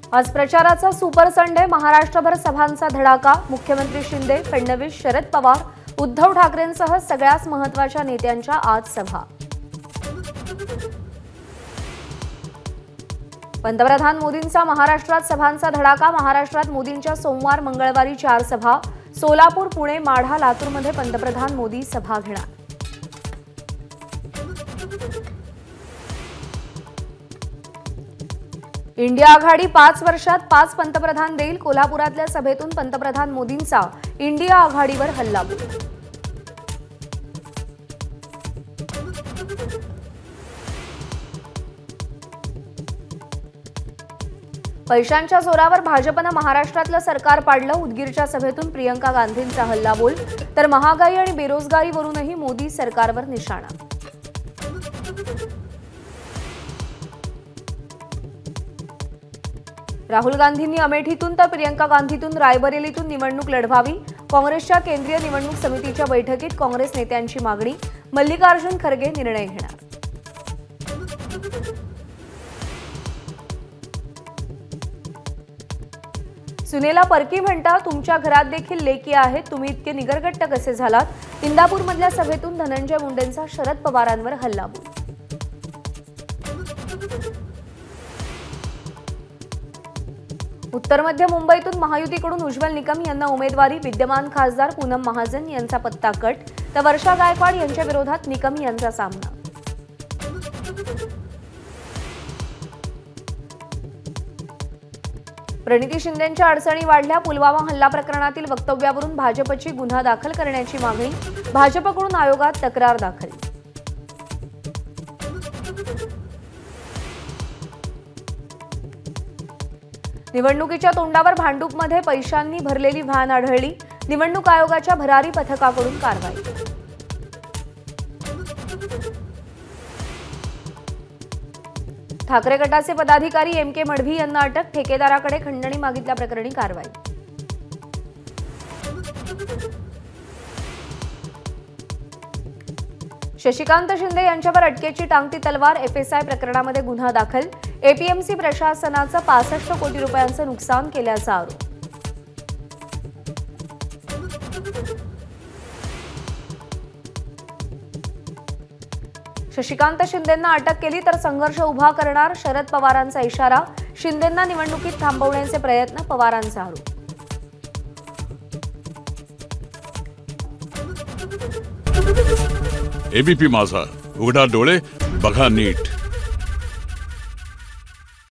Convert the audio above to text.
आज प्रचाराचा super Sunday, महाराष्ट्रभर सभांचा धडाका। मुख्यमंत्री शिंदे, फडणवीस, शरद पवार, उद्धव ठाकरेंसह सगळ्याच महत्त्वाच्या नेत्यांच्या आज सभा। पंतप्रधान मोदींचा महाराष्ट्रात सभांचा धडाका। महाराष्ट्रात मोदींच्या सोमवार मंगळवारी 4 सभा। सोलापूर, पुणे, माढा, लातूरमध्ये पंतप्रधान मोदी सभा घेणार। इंडिया आघाडी 5 वर्षात 5 पंतप्रधान देईल। कोल्हापुरातल्या सभेतून पंतप्रधान मोदींचा इंडिया आघाडीवर हल्लाबोल। पैशांच्या जोरावर भाजपनं महाराष्ट्रातलं सरकार पाडलं। उदगीरच्या सभेतून प्रियंका गांधींचा हल्लाबोल, तर महागाई आणि बेरोजगारीवरूनही मोदी सरकारवर निशाणा। राहुल गांधींनी अमेठीतून तर प्रियंका गांधीतून रायबरेलीतून निवडणूक लढवावी। काँग्रेसच्या केंद्रीय निवडणूक समितीच्या बैठकीत काँग्रेस नेत्यांची मागणी। मल्लिकार्जुन खरगे निर्णय घेणार। सुनेला परकी म्हणता, तुमच्या घरात देखील लेकी आहेत, तुम्ही इतके निगरगट्ट कसे झालात। इंदापूरमधल्या सभेतून धनंजय मुंडेंचा शरद पवारांवर हल्लाबोल। उत्तर मध्य मुंबईतून महायुतीकडून उज्ज्वल निकम यांना उमेदवारी। विद्यमान खासदार पूनम महाजन यांचा पत्ता कट, तर वर्षा गायकवाड यांच्या विरोधात निकम यांचा सामना। प्रणिती शिंदेंच्या अडचणी वाढल्या। पुलवामा हल्ला प्रकरणातील वक्तव्यावरून भाजपची गुन्हा दाखल करण्याची मागणी। भाजपकडून आयोगात तक्रार दाखल। निवडणुकीच्या तोंडावर भांडूपमध्ये पैशांनी भरलेली व्हॅन आढळली। निवडणूक आयोगाच्या भरारी पथकाकडून कारवाई। ठाकरे गटाचे पदाधिकारी एम.के. मडवी यांना अटक। ठेकेदाराकडे खंडणी मागितल्याप्रकरणी कारवाई। शशिकांत शिंदे यांच्यावर अटकेची टांगती तलवार। एफएसआय प्रकरणामध्ये गुन्हा दाखल। एपीएमसी प्रशासनाचं 65 कोटी रुपयांचं नुकसान केल्याचा आरोप। शशिकांत शिंदेंना अटक केली तर संघर्ष उभा करणार, शरद पवारांचा इशारा। शिंदेंना निवडणुकीत थांबवण्याचे प्रयत्न, पवारांचा आरोप। एबीपी माझा, उघडा डोळे बघा नीट।